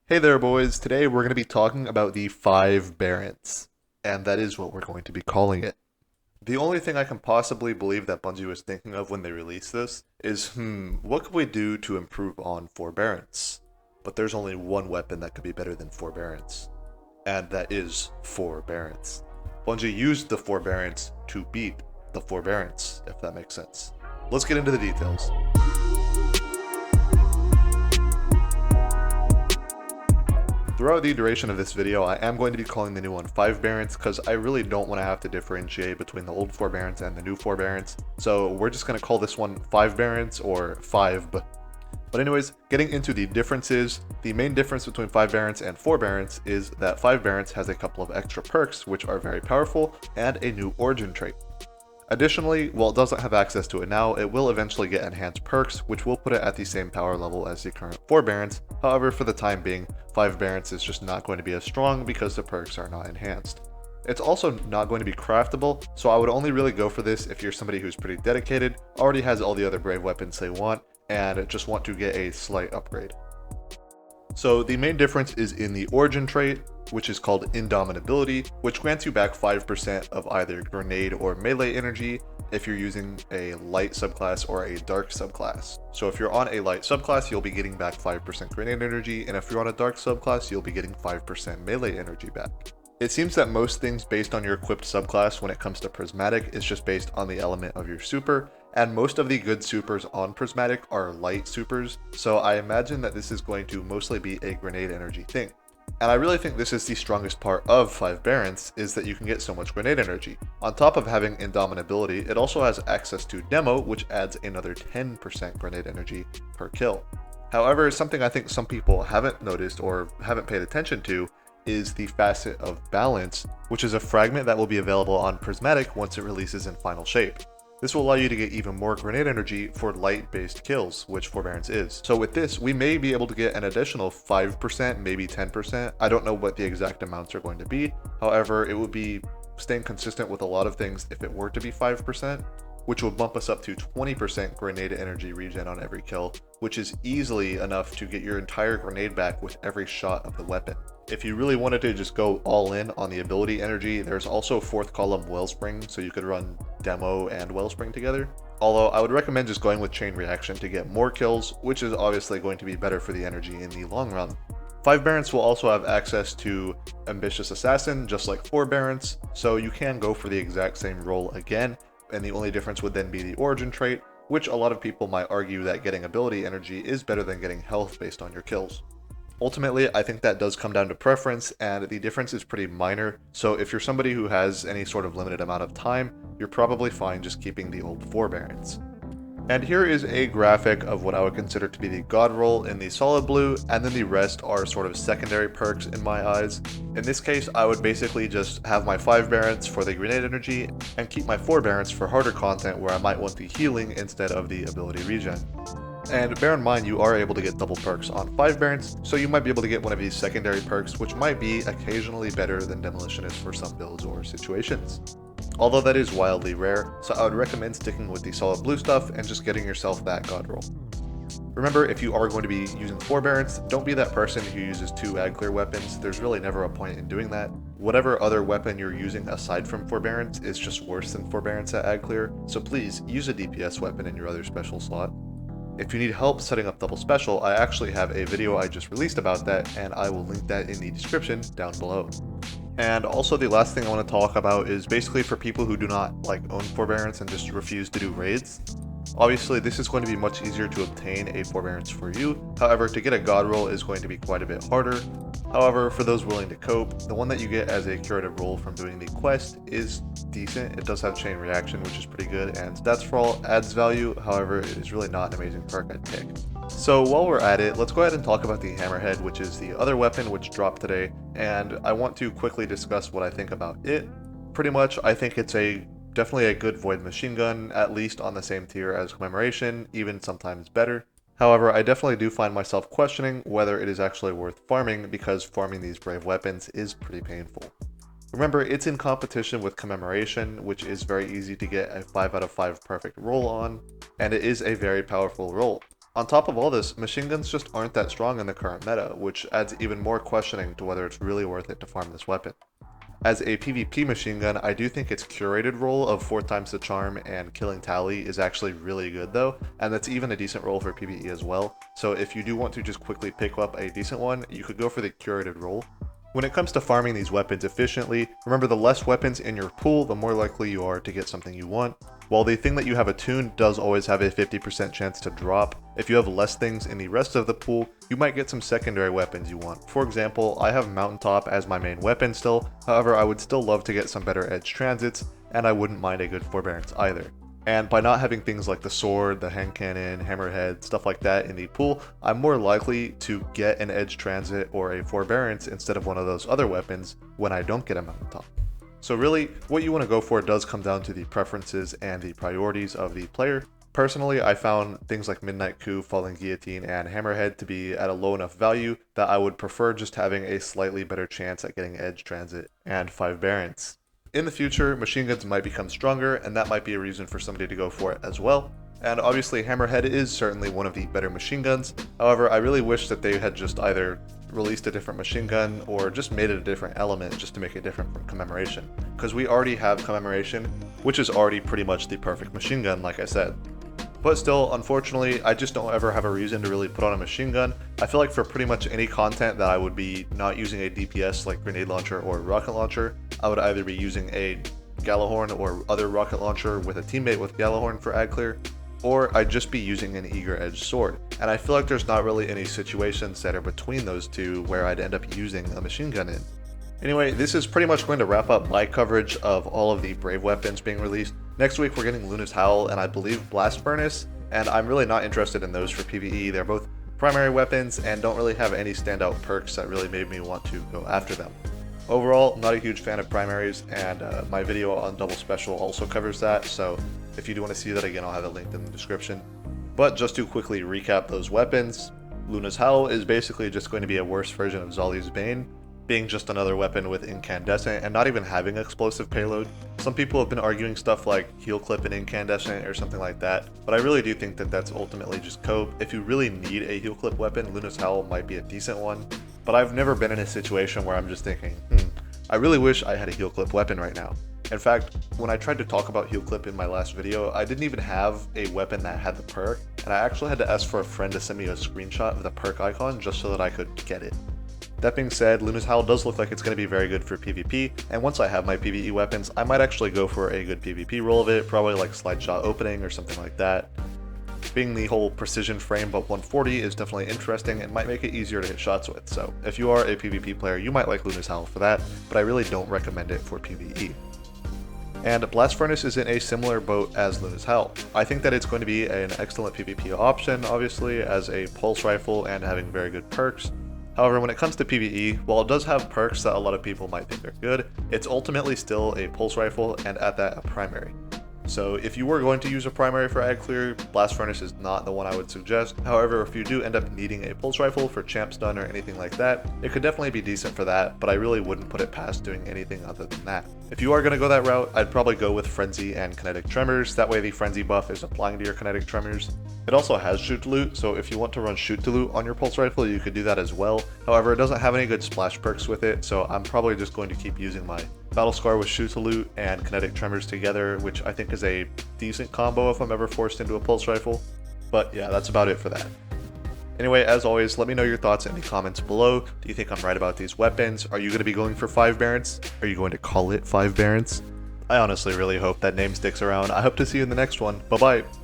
Hey there, boys. Today we're going to be talking about the Forbearance, and that is what we're going to be calling it. The only thing I can possibly believe that Bungie was thinking of when they released this is, what could we do to improve on Forbearance? But there's only one weapon that could be better than Forbearance, and that is Forbearance. Bungie used the Forbearance to beat the Forbearance, if that makes sense. Let's get into the details. Throughout the duration of this video, I am going to be calling the new one Forbearance because I really don't want to have to differentiate between the old Forbearance and the new Forbearance. So we're just going to call this one Forbearance or 5B. But anyways, getting into the differences, the main difference between Forbearance and Forbearance is that Forbearance has a couple of extra perks which are very powerful and a new origin trait. Additionally, while it doesn't have access to it now, it will eventually get enhanced perks, which will put it at the same power level as the current Forbearance. However, for the time being, Forbearance is just not going to be as strong because the perks are not enhanced. It's also not going to be craftable, so I would only really go for this if you're somebody who's pretty dedicated, already has all the other brave weapons they want, and just want to get a slight upgrade. So the main difference is in the origin trait, which is called Indomitability, which grants you back 5% of either grenade or melee energy if you're using a light subclass or a dark subclass. So if you're on a light subclass, you'll be getting back 5% grenade energy, and if you're on a dark subclass, you'll be getting 5% melee energy back. It seems that most things based on your equipped subclass when it comes to Prismatic is just based on the element of your super, and most of the good supers on Prismatic are light supers, so I imagine that this is going to mostly be a grenade energy thing. And I really think this is the strongest part of Forbearance, is that you can get so much grenade energy. On top of having Indomitability, it also has access to Demo, which adds another 10% grenade energy per kill. However, something I think some people haven't noticed or haven't paid attention to is the facet of Balance, which is a fragment that will be available on Prismatic once it releases in Final Shape. This will allow you to get even more grenade energy for light-based kills, which Forbearance is. So with this, we may be able to get an additional 5%, maybe 10%. I don't know what the exact amounts are going to be. However, it would be staying consistent with a lot of things if it were to be 5%, which would bump us up to 20% grenade energy regen on every kill, which is easily enough to get your entire grenade back with every shot of the weapon. If you really wanted to just go all in on the ability energy, there's also 4th column Wellspring, so you could run Demo and Wellspring together. Although I would recommend just going with Chain Reaction to get more kills, which is obviously going to be better for the energy in the long run. Forbearance will also have access to Ambitious Assassin, just like Forbearance, so you can go for the exact same role again, and the only difference would then be the origin trait, which a lot of people might argue that getting ability energy is better than getting health based on your kills. Ultimately, I think that does come down to preference, and the difference is pretty minor, so if you're somebody who has any sort of limited amount of time, you're probably fine just keeping the old Forbearance. And here is a graphic of what I would consider to be the God roll in the solid blue, and then the rest are sort of secondary perks in my eyes. In this case, I would basically just have my Forbearance for the grenade energy, and keep my Forbearance for harder content where I might want the healing instead of the ability regen. And bear in mind, you are able to get double perks on Forbearance, so you might be able to get one of these secondary perks, which might be occasionally better than Demolitionist for some builds or situations. Although that is wildly rare, so I would recommend sticking with the solid blue stuff and just getting yourself that God roll. Remember, if you are going to be using Forbearance, don't be that person who uses 2 ag clear weapons. There's really never a point in doing that. Whatever other weapon you're using aside from Forbearance is just worse than Forbearance at ag clear, so please use a DPS weapon in your other special slot. If you need help setting up double special, I actually have a video I just released about that, and I will link that in the description down below. And also, the last thing I want to talk about is basically for people who do not own Forbearance and just refuse to do raids. Obviously, this is going to be much easier to obtain a Forbearance for you. However, to get a God roll is going to be quite a bit harder. However, for those willing to cope, the one that you get as a curative roll from doing the quest is decent. It does have Chain Reaction, which is pretty good, and Stats for All adds value. However, it is really not an amazing perk I'd pick. So while we're at it, let's go ahead and talk about the Hammerhead, which is the other weapon which dropped today, and I want to quickly discuss what I think about it. Pretty much, I think it's definitely a good Void machine gun, at least on the same tier as Commemoration, even sometimes better. However, I definitely do find myself questioning whether it is actually worth farming, because farming these brave weapons is pretty painful. Remember, it's in competition with Commemoration, which is very easy to get a 5 out of 5 perfect roll on, and it is a very powerful roll. On top of all this, machine guns just aren't that strong in the current meta, which adds even more questioning to whether it's really worth it to farm this weapon. As a PvP machine gun, I do think its curated role of 4 times the charm and killing tally is actually really good though, and that's even a decent role for PvE as well, so if you do want to just quickly pick up a decent one, you could go for the curated role. When it comes to farming these weapons efficiently, remember the less weapons in your pool, the more likely you are to get something you want. While the thing that you have attuned does always have a 50% chance to drop, if you have less things in the rest of the pool, you might get some secondary weapons you want. For example, I have Mountaintop as my main weapon still, however I would still love to get some better edge transits, and I wouldn't mind a good Forbearance either. And by not having things like the sword, the hand cannon, hammerhead, stuff like that in the pool, I'm more likely to get an edge transit or a Forbearance instead of one of those other weapons when I don't get a Mountaintop. So really, what you want to go for does come down to the preferences and the priorities of the player. Personally, I found things like Midnight Coup, Falling Guillotine, and Hammerhead to be at a low enough value that I would prefer just having a slightly better chance at getting Edge Transit and 5 Barons. In the future, machine guns might become stronger, and that might be a reason for somebody to go for it as well. And obviously Hammerhead is certainly one of the better machine guns, however I really wish that they had just either released a different machine gun or just made it a different element just to make it different from Commemoration. Because we already have Commemoration, which is already pretty much the perfect machine gun like I said. But still, unfortunately, I just don't ever have a reason to really put on a machine gun. I feel like for pretty much any content that I would be not using a DPS like grenade launcher or rocket launcher, I would either be using a Gallahorn or other rocket launcher with a teammate with Gallahorn for ad clear, or I'd just be using an eager edge sword. And I feel like there's not really any situations that are between those two where I'd end up using a machine gun in. Anyway, this is pretty much going to wrap up my coverage of all of the Brave weapons being released. Next week we're getting Luna's Howl and I believe Blast Furnace, and I'm really not interested in those for PvE. They're both primary weapons and don't really have any standout perks that really made me want to go after them. Overall, not a huge fan of primaries, and my video on Double Special also covers that, so if you do want to see that again, I'll have it linked in the description. But just to quickly recap those weapons, Luna's Howl is basically just going to be a worse version of Zali's Bane, being just another weapon with incandescent and not even having explosive payload. Some people have been arguing stuff like heal clip and incandescent or something like that, but I really do think that that's ultimately just cope. If you really need a heal clip weapon, Luna's Howl might be a decent one, but I've never been in a situation where I'm just thinking, I really wish I had a heal clip weapon right now. In fact, when I tried to talk about heal clip in my last video, I didn't even have a weapon that had the perk, and I actually had to ask for a friend to send me a screenshot of the perk icon just so that I could get it. That being said, Luna's Howl does look like it's going to be very good for PvP, and once I have my PvE weapons, I might actually go for a good PvP roll of it, probably like slide shot opening or something like that. Being the whole precision frame but 140 is definitely interesting and might make it easier to hit shots with, so if you are a PvP player, you might like Luna's Howl for that, but I really don't recommend it for PvE. And Blast Furnace is in a similar boat as Luna's Howl. I think that it's going to be an excellent PvP option, obviously, as a pulse rifle and having very good perks. However, when it comes to PvE, while it does have perks that a lot of people might think are good, it's ultimately still a pulse rifle and at that a primary. So if you were going to use a primary for ad clear, Blast Furnace is not the one I would suggest. However, if you do end up needing a pulse rifle for champ stun or anything like that, it could definitely be decent for that, but I really wouldn't put it past doing anything other than that. If you are going to go that route, I'd probably go with Frenzy and Kinetic Tremors, that way the Frenzy buff is applying to your Kinetic Tremors. It also has Shoot to Loot, so if you want to run Shoot to Loot on your pulse rifle, you could do that as well. However, it doesn't have any good splash perks with it, so I'm probably just going to keep using my Battle Scar with Shoot to Loot and Kinetic Tremors together, which I think is a decent combo if I'm ever forced into a pulse rifle. But yeah, that's about it for that. Anyway, as always, let me know your thoughts in the comments below. Do you think I'm right about these weapons? Are you going to be going for 5 Barons? Are you going to call it 5 Barons? I honestly really hope that name sticks around. I hope to see you in the next one. Bye bye!